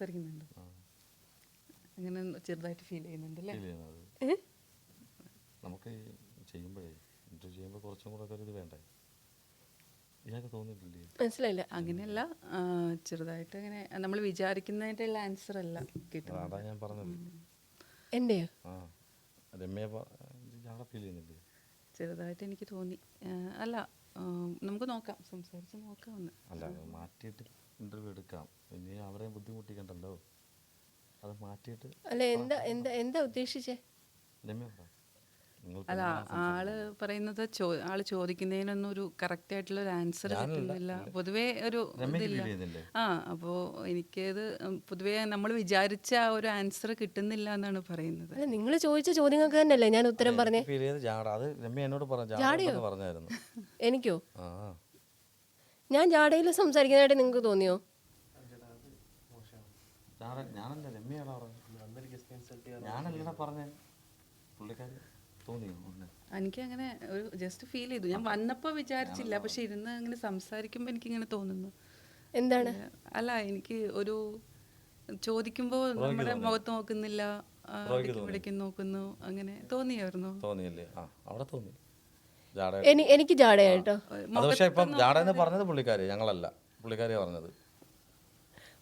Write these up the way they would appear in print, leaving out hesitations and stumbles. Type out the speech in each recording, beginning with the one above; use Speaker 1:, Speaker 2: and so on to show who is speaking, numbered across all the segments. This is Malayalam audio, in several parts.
Speaker 1: സംസാരിക്കുന്നുണ്ട്. അങ്ങനെ ചെറുതായിട്ട് ഫീൽ ചെയ്യുന്നുണ്ട് അല്ലേ?
Speaker 2: നമുക്ക് ചെയ്യുമ്പോഴേ ഇന്റർവ്യൂ ചെയ്യുമ്പോൾ കുറച്ചും കൂടെ ഒക്കെ ഇത് വേണ്ടേ? ഇതൊക്കെ തോന്നിയിട്ടില്ലേ?
Speaker 3: മനസ്സിലായില്ല.
Speaker 1: അങ്ങനെയല്ല, ചെറുതായിട്ട് അങ്ങനെ നമ്മൾ വിചാരിക്കുന്നതിൻ്റെ ആൻസർ അല്ല കിട്ടുന്നത്.
Speaker 2: അതാ ഞാൻ പറഞ്ഞത്.
Speaker 3: എൻ്റെയോ?
Speaker 2: ആ രമ്യ ഫീൽ ചെയ്യുന്നില്ലേ?
Speaker 1: ചെറുതായിട്ട് എനിക്ക് തോന്നി. അല്ല, നമുക്ക് നോക്കാം, സംസാരിച്ച് നോക്കാം ഒന്ന്.
Speaker 2: അല്ല, മാറ്റിയിട്ട് ഇന്റർവ്യൂ എടുക്കാം. ഇനി അവരെ ബുദ്ധിമുട്ടിക്കണ്ടല്ലോ. അത് മാറ്റിയിട്ട്.
Speaker 3: അല്ല, എന്താ ഉദ്ദേശിച്ചേ?
Speaker 2: രമ്യ
Speaker 1: അല്ല, ആള് പറയുന്നത് ആള് ചോദിക്കുന്നതിനൊന്നും ഒരു കറക്റ്റ് ആയിട്ടുള്ള ഒരു ആൻസർ കിട്ടുന്നില്ല. പൊതുവേ ഒരു ഇതില്ല. അപ്പോൾ എനിക്കത് പൊതുവേ നമ്മൾ വിചാരിച്ച ആ ഒരു ആൻസർ കിട്ടുന്നില്ല എന്നാണ് പറയുന്നത്.
Speaker 3: അല്ല, നിങ്ങൾ ചോദിച്ച ചോദ്യങ്ങൾക്ക് തന്നെയല്ലേ ഞാൻ ഉത്തരം പറഞ്ഞേ?
Speaker 2: അത് രമ്യ എന്നോട് പറഞ്ഞായിരുന്നു.
Speaker 3: എനിക്കോ? ഞാൻ ജാടയിൽ സംസാരിക്കുന്നതായിട്ട് നിങ്ങൾക്ക് തോന്നിയോ?
Speaker 2: ഞാനല്ല, രമ്യാണ് പറഞ്ഞേ. പുള്ളിക്കാരി
Speaker 1: എനിക്ക് അങ്ങനെ ഒരു ജസ്റ്റ് ഫീൽ ചെയ്തു. ഞാൻ വന്നപ്പോൾ വിചാരിച്ചില്ല, പക്ഷെ ഇരുന്ന് അങ്ങനെ സംസാരിക്കുമ്പോൾ എനിക്കിങ്ങനെ തോന്നുന്നു.
Speaker 3: എന്താണ്?
Speaker 1: അല്ല, എനിക്ക് ഒരു ചോദിക്കുമ്പോൾ നമ്മുടെ മുഖത്ത് നോക്കുന്നില്ല, ഇവിടേക്ക് നോക്കുന്നു, അങ്ങനെ തോന്നിയായിരുന്നു.
Speaker 2: തോന്നിയല്ലേ? അവിടെ തോന്നി.
Speaker 3: എനിക്ക് ജാടയായിട്ടോ?
Speaker 2: പക്ഷേ ഇപ്പം ജാടയെന്ന് പറഞ്ഞത് പുള്ളിക്കാരി, ഞങ്ങളല്ല, പുള്ളിക്കാരിയാ പറഞ്ഞത്.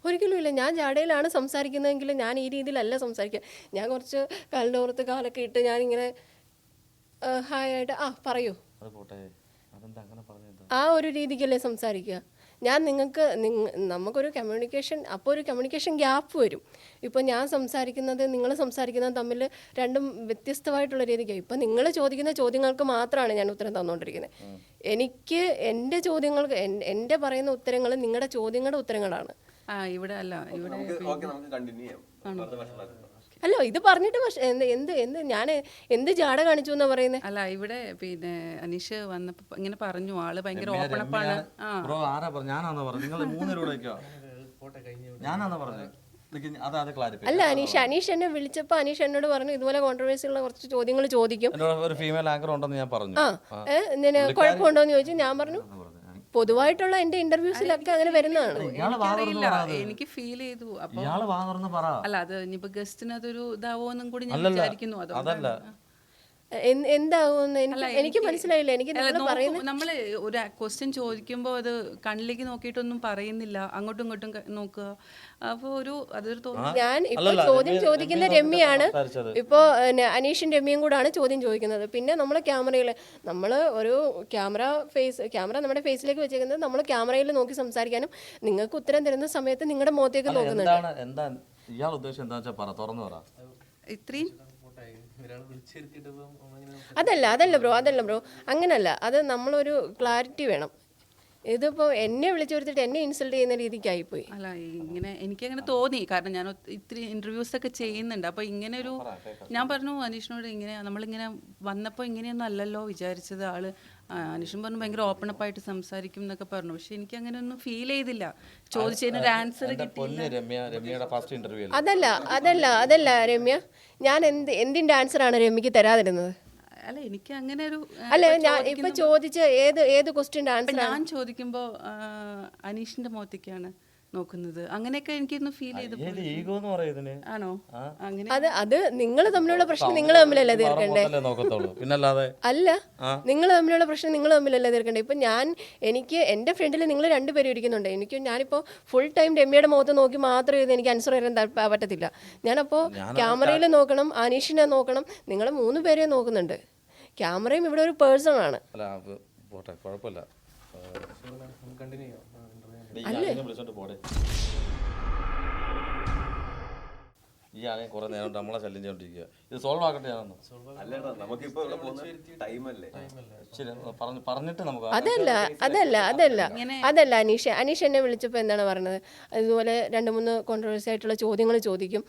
Speaker 3: ഒരിക്കലും ഇല്ല. ഞാൻ ജാടയിലാണ് സംസാരിക്കുന്നതെങ്കിൽ ഞാൻ ഈ രീതിയിലല്ല സംസാരിക്കുക. ഞാൻ കുറച്ച് കാലിനോർത്ത് കാലൊക്കെ ഇട്ട് ഞാനിങ്ങനെ ഹായ് ആയിട്ട് പറയൂ, ആ ഒരു രീതിക്കല്ലേ സംസാരിക്കുക. ഞാൻ നമുക്കൊരു കമ്മ്യൂണിക്കേഷൻ, അപ്പോൾ ഒരു കമ്മ്യൂണിക്കേഷൻ ഗ്യാപ്പ് വരും. ഇപ്പോൾ ഞാൻ സംസാരിക്കുന്നത് നിങ്ങൾ സംസാരിക്കുന്നത് തമ്മിൽ രണ്ടും വ്യത്യസ്തമായിട്ടുള്ള രീതിക്കാണ്. ഇപ്പം നിങ്ങൾ ചോദിക്കുന്ന ചോദ്യങ്ങൾക്ക് മാത്രമാണ് ഞാൻ ഉത്തരം തന്നുകൊണ്ടിരിക്കുന്നത്. എനിക്ക് എൻ്റെ ചോദ്യങ്ങൾക്ക് എൻ്റെ പറയുന്ന ഉത്തരങ്ങൾ നിങ്ങളുടെ ചോദ്യങ്ങളുടെ ഉത്തരങ്ങളാണ്.
Speaker 1: ഇവിടെ അല്ല, ഇവിടെ
Speaker 3: അല്ല, ഇത് പറഞ്ഞിട്ട് പക്ഷേ ഞാൻ എന്ത് ജാട കാണിച്ചു എന്നാ പറയുന്നത്?
Speaker 1: അല്ല, ഇവിടെ പിന്നെ അനീഷ് വന്നപ്പോ ഇങ്ങനെ പറഞ്ഞു, ആള് ഭയങ്കര ഓപ്പൺ അപ്പാണ്.
Speaker 3: അല്ല, അനീഷ് എന്നെ വിളിച്ചപ്പോ അനീഷ് എന്നോട് പറഞ്ഞു ഇതുപോലെ കോൺട്രവേഴ്സി ഉള്ള കുറച്ച് ചോദ്യങ്ങൾ ചോദിക്കും,
Speaker 2: ഒരു ഫീമെയിൽ ആങ്കർ ഉണ്ടെന്ന് ഞാൻ പറഞ്ഞു.
Speaker 3: കുഴപ്പമുണ്ടോന്ന് ചോദിച്ചു. ഞാൻ പറഞ്ഞു പൊതുവായിട്ടുള്ള എന്റെ ഇന്റർവ്യൂസിലൊക്കെ അങ്ങനെ വരുന്നതാണ്.
Speaker 1: എനിക്ക് ഫീൽ ചെയ്തു. അല്ല, അത് ഇനിയിപ്പോ ഗസ്റ്റിന് അതൊരു ഇതാവോന്നും കൂടി ഞാൻ വിചാരിക്കുന്നു.
Speaker 3: എന്താവും എനിക്ക് മനസ്സിലായില്ല. എനിക്ക്
Speaker 1: നമ്മള് ഒരു ക്വസ്റ്റ്യൻ ചോദിക്കുമ്പോ അത് കണ്ണിലേക്ക് നോക്കിയിട്ടൊന്നും പറയുന്നില്ല, അങ്ങോട്ടും ഇങ്ങോട്ടും നോക്കുക. അപ്പൊ അതൊരു
Speaker 3: ഞാൻ ഇപ്പൊ ചോദ്യം ചോദിക്കുന്ന രമ്യാണ്, ഇപ്പോ അനീഷും രമ്യയും കൂടാണ് ചോദ്യം ചോദിക്കുന്നത്. പിന്നെ നമ്മള് ഒരു ക്യാമറ നമ്മുടെ ഫേസിലേക്ക് വെച്ചേക്കുന്നത്, നമ്മൾ ക്യാമറയിൽ നോക്കി സംസാരിക്കാനും നിങ്ങൾക്ക് ഉത്തരം തരുന്ന സമയത്ത് നിങ്ങളുടെ മുഖത്തേക്ക് നോക്കുന്നുണ്ട്.
Speaker 1: ഇത്രയും
Speaker 3: അതല്ല ബ്രോ, അങ്ങനല്ല. അത് നമ്മളൊരു ക്ലാരിറ്റി വേണം. ഇതിപ്പോ എന്നെ വിളിച്ചു വരുത്തിട്ട് എന്നെ ഇൻസൾട്ട് ചെയ്യുന്ന രീതിക്കായിപ്പോയി.
Speaker 1: അല്ല, ഇങ്ങനെ എനിക്കങ്ങനെ തോന്നി. കാരണം ഞാൻ ഇത്തിരി ഇന്റർവ്യൂസ് ഒക്കെ ചെയ്യുന്നുണ്ട്. അപ്പോൾ ഇങ്ങനെ ഞാൻ പറഞ്ഞു അനീഷിനോട്, ഇങ്ങനെ നമ്മളിങ്ങനെ വന്നപ്പോൾ ഇങ്ങനെയൊന്നും അല്ലല്ലോ വിചാരിച്ചത്. അനീഷും പറഞ്ഞു ഭയങ്കര ഓപ്പൺ അപ്പായിട്ട് സംസാരിക്കും എന്നൊക്കെ പറഞ്ഞു. പക്ഷെ എനിക്ക് അങ്ങനെ ഒന്നും ഫീൽ ചെയ്തില്ല. ചോദിച്ചതിനൊരു ആൻസർ കിട്ടിയില്ല.
Speaker 3: അതല്ല രമ്യ, ഞാൻ എന്തിന്റെ ആൻസർ ആണ് രമ്യക്ക് തരാതിരുന്നത്?
Speaker 1: അല്ല, എനിക്ക് അങ്ങനെ
Speaker 3: ഞാൻ ഇപ്പൊ ചോദിച്ച ഏത് ക്വസ്റ്റ്യന്റെ ആൻസർ
Speaker 1: ഞാൻ ചോദിക്കുമ്പോ അനീഷിന്റെ മുഖത്തേക്കാണ് നോക്കുന്നത്. അങ്ങനെയൊക്കെ എനിക്കൊന്ന് ഫീൽ ചെയ്തു. ആണോ? അങ്ങനെ
Speaker 3: അത് നിങ്ങൾ തമ്മിലുള്ള പ്രശ്നം നിങ്ങൾ തമ്മിലല്ലേ തീർക്കണ്ടേ? അല്ല, നിങ്ങൾ തമ്മിലുള്ള പ്രശ്നം നിങ്ങൾ തമ്മിലല്ലേ തീർക്കണ്ടേ? ഇപ്പൊ എനിക്ക് എന്റെ ഫ്രണ്ടിൽ നിങ്ങൾ രണ്ടുപേരും ഇരിക്കുന്നുണ്ട്. ഞാനിപ്പോ ഫുൾ ടൈം രമ്യയുടെ മുഖത്ത് നോക്കി മാത്രം ഇത് എനിക്ക് ആൻസർ തരാൻ പറ്റത്തില്ല. ഞാനപ്പോ ക്യാമറയിൽ നോക്കണം, അനീഷിനെ നോക്കണം, നിങ്ങൾ 3 പേരെ നോക്കുന്നുണ്ട്. ക്യാമറയും ഇവിടെ ഒരു പേഴ്സൺ ആണ്.
Speaker 2: നമ്മളെ ശല്യം ചെയ്തോണ്ടിരിക്കുക. ഇത് സോൾവ് ആക്കട്ടെ. പറഞ്ഞിട്ട് നമുക്ക്
Speaker 3: അതല്ല അനീഷ് എന്നെ വിളിച്ചപ്പോ എന്താണ് പറഞ്ഞത്? അതുപോലെ 2-3 കോൺട്രവേഴ്സി ആയിട്ടുള്ള ചോദ്യങ്ങൾ ചോദിക്കും.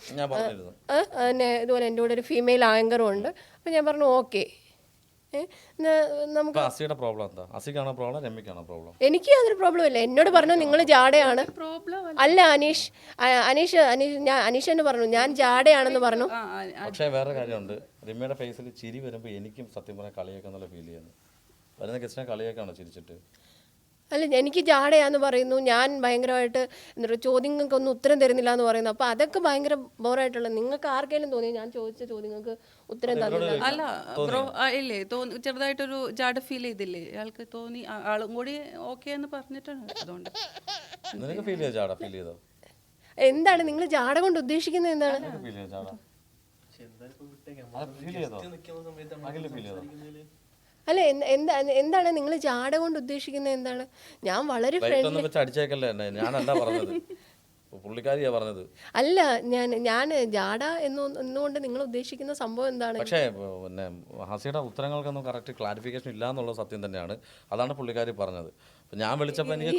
Speaker 3: ഇതുപോലെ എൻ്റെ കൂടെ ഒരു ഫീമെയിൽ ആങ്കറും ഉണ്ട്. അപ്പൊ ഞാൻ പറഞ്ഞു ഓക്കെ, എനിക്ക് യാതൊരു പ്രോബ്ലം ഇല്ല. എന്നോട് പറഞ്ഞു നിങ്ങൾ ജാടയാണ്. അല്ല, അനീഷ് എന്ന് പറഞ്ഞു ഞാൻ ജാടയാണെന്ന് പറഞ്ഞു.
Speaker 2: പക്ഷേ വേറെ കാര്യമുണ്ട്, രമ്യയുടെ ഫേസിൽ ചിരി വരുമ്പോൾ എനിക്കും സത്യം പറഞ്ഞാൽ കളിയാക്കാന്നുള്ള ഫീൽ ചെയ്യുന്നു. വരുന്ന ഗസ്റ്റിനെ കളിയാക്കാണോ ചിരിച്ചിട്ട്?
Speaker 3: അല്ല എനിക്ക് ജാടയാന്ന് പറയുന്നു, ഞാൻ ഭയങ്കരമായിട്ട് എന്താ പറയുക ചോദ്യങ്ങൾക്കൊന്നും ഉത്തരം തരുന്നില്ല എന്ന് പറയുന്നു. അപ്പോൾ അതൊക്കെ ഭയങ്കര ബോറായിട്ടുള്ള. നിങ്ങൾക്ക് ആർക്കെങ്കിലും തോന്നി ഞാൻ ചോദിച്ച ചോദ്യങ്ങൾക്ക് ഉത്തരം തന്നില്ല?
Speaker 1: അല്ല ബ്രോ ഇല്ലേ ചെറുതായിട്ടൊരു ജാട ഫീൽ ചെയ്തില്ലേ അയാൾക്ക് തോന്നി, ആളും കൂടി ഓക്കെ എന്ന് പറഞ്ഞിട്ടാണ്. അതുകൊണ്ട്
Speaker 2: നിനക്ക് ഫീൽ ചെയ്തോ ജാട? ഫീൽ ചെയ്തോ?
Speaker 3: എന്താണ് നിങ്ങൾ ജാട കൊണ്ട് ഉദ്ദേശിക്കുന്നത്? എന്താണ്?
Speaker 2: ഫീൽ ചെയ്തോ ജാട? ഫീൽ ചെയ്തോ? അഖില് ഫീൽ ചെയ്തോ?
Speaker 3: അല്ല എന്താണ് നിങ്ങൾ ജാട കൊണ്ട് ഉദ്ദേശിക്കുന്നത്? എന്താണ്? ഞാൻ വളരെ
Speaker 2: ഫ്രണ്ട്ലി വെച്ച് അടിച്ചേക്കല്ലേ എന്നെ, ഞാനല്ല പറഞ്ഞത്, പുള്ളിക്കാരിയാ പറഞ്ഞത്.
Speaker 3: അല്ല ഞാൻ ജാട എന്നുകൊണ്ട് നിങ്ങൾ ഉദ്ദേശിക്കുന്ന സംഭവം എന്താണ്?
Speaker 2: പക്ഷേ പിന്നെ ഹസിയുടെ ഉത്തരങ്ങൾക്കൊന്നും കറക്റ്റ് ക്ലാരിഫിക്കേഷൻ ഇല്ല എന്നുള്ള സത്യം തന്നെയാണ്. അതാണ് പുള്ളിക്കാരി പറഞ്ഞത്. ഞാൻ വിളിച്ചപ്പോൾ എനിക്ക്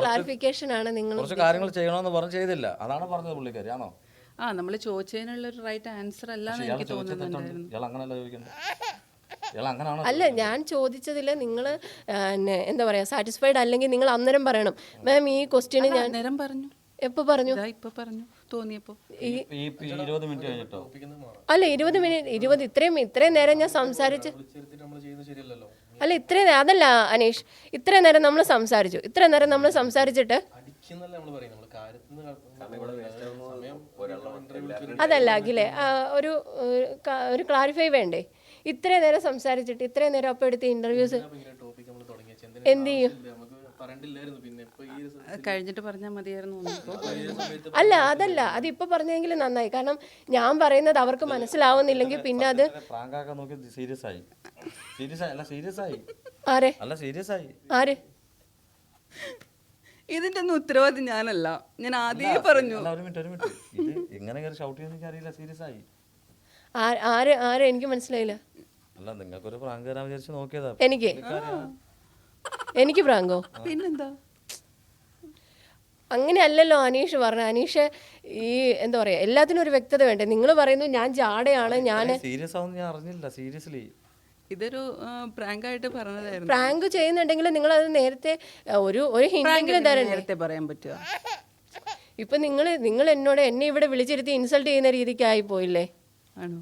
Speaker 3: ക്ലാരിഫിക്കേഷൻ ആണ് നിങ്ങൾ
Speaker 2: കുറച്ച് കാര്യങ്ങൾ ചെയ്യണമെന്ന് പറഞ്ഞ് ചെയ്തില്ല. അതാണ് പറഞ്ഞത് പുള്ളിക്കാരി. ആണോ?
Speaker 1: നമ്മൾ ചോദിച്ചതിനുള്ള ഒരു റൈറ്റ് ആൻസർ അല്ലാന്ന് എനിക്ക് തോന്നുന്നുണ്ടായിരുന്നു.
Speaker 2: ഇയാൾ അങ്ങനെയല്ല ചോദിക്കുന്നത്. ഇയാൾ അങ്ങനെയാണോ?
Speaker 3: അല്ല ഞാൻ ചോദിച്ചതിൽ നിങ്ങൾ എന്താ പറയാ സാറ്റിസ്ഫൈഡ് അല്ലെങ്കിൽ നിങ്ങൾ അന്നേരം പറയണം മാം ഈ ക്വസ്റ്റ്യന് ഞാൻ
Speaker 1: നേരം പറഞ്ഞു.
Speaker 3: എപ്പോ പറഞ്ഞു?
Speaker 1: ഇപ്പൊ പറഞ്ഞു തോന്നിയപ്പോ.
Speaker 2: 20 മിനിറ്റ് കഴിഞ്ഞിട്ടോ?
Speaker 3: അല്ല 20 മിനിറ്റ് ഇത്രയും നേരം ഞാൻ സംസാരിച്ച്. അല്ല ഇത്രയും അതല്ല അനീഷ്, ഇത്രയും നേരം നമ്മൾ സംസാരിച്ചു. ഇത്രയും നേരം നമ്മൾ സംസാരിച്ചിട്ട് അതല്ല അഖിലേ, ഒരു ക്ലാരിഫൈ വേണ്ടേ? ഇത്രയും നേരം സംസാരിച്ചിട്ട് ഇത്രയും നേരം അപ്പം എടുത്ത് ഇന്റർവ്യൂസ് എന്ത് ചെയ്യും?
Speaker 1: കഴിഞ്ഞിട്ട് പറഞ്ഞാൽ മതിയായിരുന്നു.
Speaker 3: അല്ല അതല്ല, അതിപ്പോ പറഞ്ഞെങ്കിൽ നന്നായി. കാരണം ഞാൻ പറയുന്നത് അവർക്ക് മനസ്സിലാവുന്നില്ലെങ്കിൽ പിന്നെ അത് ആര്
Speaker 1: ഇതിന്റെ ഒന്നും ഉത്തരവാദി ഞാനല്ല. ഞാൻ ആദ്യമേ പറഞ്ഞു.
Speaker 3: ആര് എനിക്ക് മനസ്സിലായില്ല. എനിക്ക് പ്രാങ്കോ?
Speaker 1: പിന്നെന്താ?
Speaker 3: അങ്ങനെ അല്ലല്ലോ അനീഷ് പറഞ്ഞ. അനീഷ് ഈ എന്താ പറയാ എല്ലാത്തിനും ഒരു വ്യക്തത വേണ്ടേ? നിങ്ങൾ പറയുന്നു ഞാൻ ജാടയാണ്,
Speaker 1: ഇതൊരു പ്രാങ്ക് ആയിട്ട് പറഞ്ഞതായിരുന്നു.
Speaker 3: പ്രാങ്ക് ചെയ്യുന്നുണ്ടെങ്കിൽ നിങ്ങൾ അത് നേരത്തെ ഒരു ഹിന്റെങ്കിലും തരണ്ടേ?
Speaker 1: നേരത്തെ പറയാൻ പറ്റുക.
Speaker 3: ഇപ്പൊ നിങ്ങൾ എന്നെ ഇവിടെ വിളിച്ചിരുത്തി ഇൻസൾട്ട് ചെയ്യുന്ന രീതിക്കായി പോയില്ലേ?
Speaker 1: ആണോ?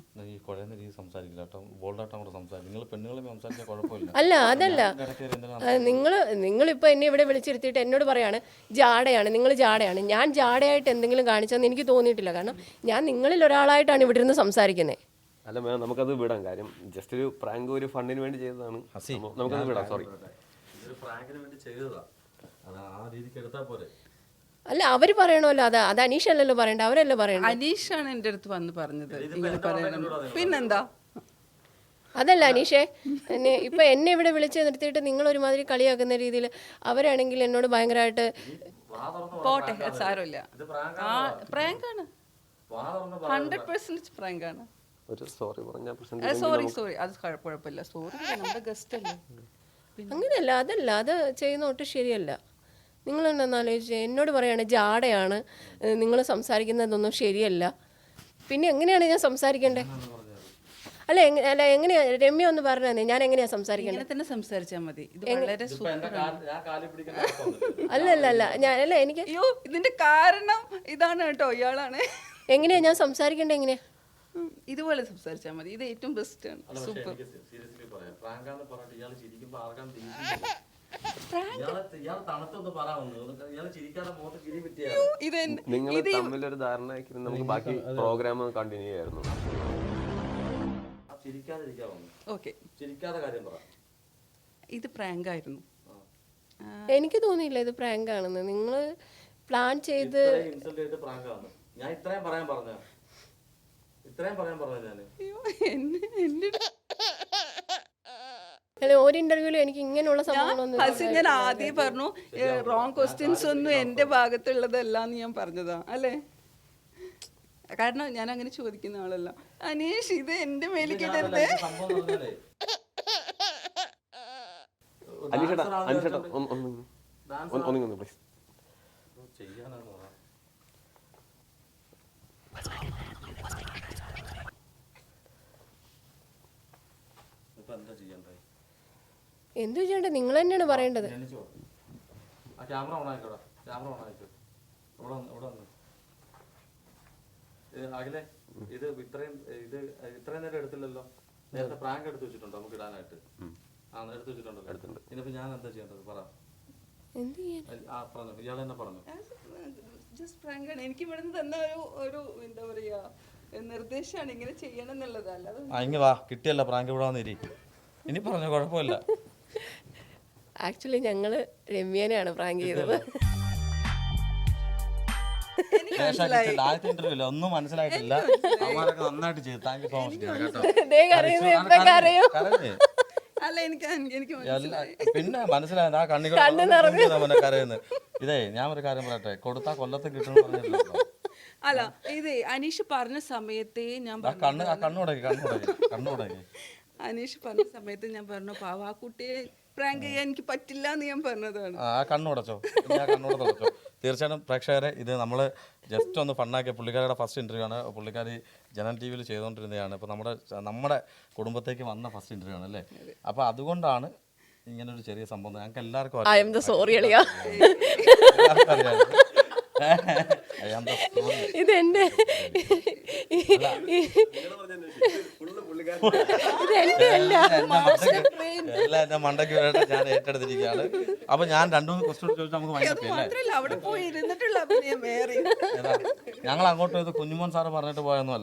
Speaker 3: അല്ല അതല്ല, നിങ്ങളിപ്പോൾ എന്നെ ഇവിടെ വിളിച്ചിരുത്തിയിട്ട് എന്നോട് പറയാണ് ജാടയാണ്, നിങ്ങൾ ജാടയാണ്. ഞാൻ ജാടയായിട്ട് എന്തെങ്കിലും കാണിച്ചെന്ന് എനിക്ക് തോന്നിയിട്ടില്ല. കാരണം ഞാൻ നിങ്ങളിൽ ഒരാളായിട്ടാണ് ഇവിടെ ഇരുന്ന് സംസാരിക്കുന്നത്.
Speaker 4: അല്ല മാം, നമുക്കത് വിടാം. കാര്യം ജസ്റ്റ് ഒരു പ്രാങ്ക്, ഒരു ഫണ്ടിന് വേണ്ടി ചെയ്തതാണ്. നമുക്കത് വിടാം. സോറി.
Speaker 3: അല്ല അവര് പറയണമല്ലോ, അത് അനീഷ് അല്ലല്ലോ പറയണ്ട, അവരല്ലോ പറയണ്ട.
Speaker 1: അനീഷാണ് എൻ്റെ അടുത്ത് വന്ന് പറഞ്ഞത് ഇങ്ങനെ പറയണം. പിന്നെന്താ?
Speaker 3: അതല്ല അനീഷേ, ഇപ്പൊ എന്നെ ഇവിടെ വിളിച്ച് നിർത്തിയിട്ട് നിങ്ങൾ ഒരുമാതിരി കളിയാക്കുന്ന രീതിയിൽ അവരാണെങ്കിൽ എന്നോട് ഭയങ്കരമായിട്ട്
Speaker 1: പോട്ടെ, സാരമില്ല. പ്രാങ്കാണ്, 100% പ്രാങ്കാണ്. സോറി അത് കുഴപ്പമില്ല. സോറി, നമ്മുടെ ഗസ്റ്റ് അല്ലേ.
Speaker 3: അങ്ങനെയല്ല, അതല്ല അത് ചെയ്യുന്ന ഒട്ടും ശരിയല്ല. നിങ്ങൾ എന്നാ ആലോചിച്ചേ, എന്നോട് പറയാണ് ജാടയാണ്, നിങ്ങൾ സംസാരിക്കുന്നതൊന്നും ശരിയല്ല. പിന്നെ എങ്ങനെയാണ് ഞാൻ സംസാരിക്കേണ്ടത്? അല്ല എങ്ങനെയാ രമ്യ ഒന്ന് പറഞ്ഞേ, ഞാൻ എങ്ങനെയാ സംസാരിക്കേണ്ടത്?
Speaker 1: തന്നെ സംസാരിച്ചാൽ മതി. ഇത് വളരെ
Speaker 3: അല്ല ഞാൻ എനിക്ക്
Speaker 1: ഇതിന്റെ കാരണം ഇതാണ് കേട്ടോ, ഇയാളാണ്.
Speaker 3: എങ്ങനെയാ ഞാൻ സംസാരിക്കേണ്ടത്? എങ്ങനെയാ?
Speaker 1: ഇതുപോലെ സംസാരിച്ചാൽ മതി. ഇത് ഏറ്റവും ബെസ്റ്റ് ആണ്. സൂപ്പർ.
Speaker 4: നിങ്ങൾ തമ്മിലൊരു ധാരണ നമുക്ക് ബാക്കി പ്രോഗ്രാം കണ്ടിന്യൂ ചെയ്യായിരുന്നു.
Speaker 1: ഇത് പ്രാങ്ക് ആയിരുന്നു.
Speaker 3: എനിക്ക് തോന്നിയില്ല ഇത് പ്രാങ്ക് ആണെന്ന്. നിങ്ങൾ പ്ലാൻ ചെയ്ത്
Speaker 2: ഞാൻ ഇത്രയും പറയാൻ പറഞ്ഞു.
Speaker 3: ഒരു ഇന്റർവ്യൂലും എനിക്ക് ഇങ്ങനെയുള്ള സംഭവങ്ങളൊന്നും.
Speaker 1: ഞാൻ ആദ്യം പറഞ്ഞു റോങ് ക്വസ്റ്റ്യൻസ് ഒന്നും എന്റെ ഭാഗത്തുള്ളതല്ലാന്ന് ഞാൻ പറഞ്ഞതാ അല്ലേ. കാരണം ഞാൻ അങ്ങനെ ചോദിക്കുന്ന ആളല്ല. അനീഷ് ഇത് എന്റെ മേലേക്ക് ഇടരുത്.
Speaker 3: എന്തു ചെയ്യണ്ടേ നിങ്ങൾ തന്നെയാണ് പറയേണ്ടത്.
Speaker 2: ഇത് ഇത്രയും നേരം എടുത്തില്ലല്ലോ. നേരത്തെ പ്രാങ്ക് എടുത്ത് വെച്ചിട്ടുണ്ടോ നമുക്ക് ഇടാനായിട്ട്?
Speaker 4: എടുത്തിട്ടുണ്ട്.
Speaker 2: ഇനിയിപ്പോ ഞാൻ എന്താ ചെയ്യേണ്ടത് പറ.
Speaker 3: എന്ത് ചെയ്യാൻ?
Speaker 2: പറഞ്ഞു ഇയാൾ തന്നെ പറഞ്ഞു.
Speaker 1: ജസ്റ്റ് പ്രാങ്ക് ആണ്. എനിക്ക് ഇവിടെ നിന്ന് തന്ന ഒരു എന്താ പറയാ നിർദ്ദേശമാണ് ഇങ്ങനെ ചെയ്യണം എന്നുള്ളത്. അല്ലാതെ
Speaker 2: ഇങ്ങ് വാ, കിട്ടിയല്ല പ്രാങ്ക് ഇവിടെ വന്നിരി. ഇനി പറഞ്ഞു കുഴപ്പമില്ല.
Speaker 3: ആക്ച്വലി ഞങ്ങള് രമ്യനെയാണ് പ്രാങ്ക് ചെയ്തത്.
Speaker 2: ആദ്യത്തെ ഇന്റർവ്യൂ ഒന്നും മനസ്സിലായിട്ടില്ല. അവന്മാരൊക്കെ നന്നായിട്ട് ചെയ്തു. താങ്ക് യു സോ മച്ച് കേട്ടോ.
Speaker 3: ദേ കരയുന്നു, ഇപ്പൊ കരയും.
Speaker 1: അല്ല എനിക്ക്
Speaker 2: പിന്നെ മനസ്സിലായത് ആ കണ്ണികൾ കരയുന്നത്. ഇതേ ഞാൻ ഒരു കാര്യം പറയട്ടെ, കൊടുത്താ കൊല്ലത്ത് കിട്ടുമെന്ന് പറഞ്ഞില്ലല്ലോ.
Speaker 1: അല്ല ഇതേ അനീഷ് പറഞ്ഞ സമയത്തേ ഞാൻ
Speaker 2: കണ്ണുടക്കി
Speaker 1: അനീഷ് പറഞ്ഞ സമയത്ത് ഞാൻ പറഞ്ഞു പാവ ആ കുട്ടിയെ പ്രാങ്ക് ചെയ്യാൻ എനിക്ക് പറ്റില്ല എന്ന് ഞാൻ പറഞ്ഞതാണ്.
Speaker 2: ആ കണ്ണുടച്ചോ, കണ്ണൂടെ തുടച്ചോ. തീർച്ചയായിട്ടും പ്രേക്ഷകരെ, ഇത് നമ്മൾ ജസ്റ്റ് ഒന്ന് ഫണ്ണാക്കിയ പുള്ളിക്കാരുടെ ഫസ്റ്റ് ഇൻ്റർവ്യൂ ആണ്. പുള്ളിക്കാരി ജനൻ ടി വിയിൽ ചെയ്തുകൊണ്ടിരുന്നതാണ്. ഇപ്പോൾ നമ്മുടെ കുടുംബത്തേക്ക് വന്ന ഫസ്റ്റ് ഇൻ്റർവ്യൂ ആണ് അല്ലേ. അപ്പോൾ അതുകൊണ്ടാണ് ഇങ്ങനൊരു ചെറിയ സംഭവം ഞങ്ങൾക്ക് എല്ലാവർക്കും അറിയാം.
Speaker 3: സോറി അളിയാ, ഇതെന്റെ
Speaker 2: എന്റെ മണ്ടയ്ക്ക് വേണ്ടി ഞാൻ ഏറ്റെടുത്തിരിക്കുകയാണ്. അപ്പൊ ഞാൻ 2-3 ക്വസ്റ്റ്യൻ ചോദിച്ചാൽ നമുക്ക് ഭയങ്കര
Speaker 1: അവിടെ പോയി ഇരുന്നിട്ടുള്ള അഭിനയം വേറെ.
Speaker 2: ഞങ്ങൾ അങ്ങോട്ട് കുഞ്ഞുമോൻ സാറ് പറഞ്ഞിട്ട് പോയൊന്നുമല്ല.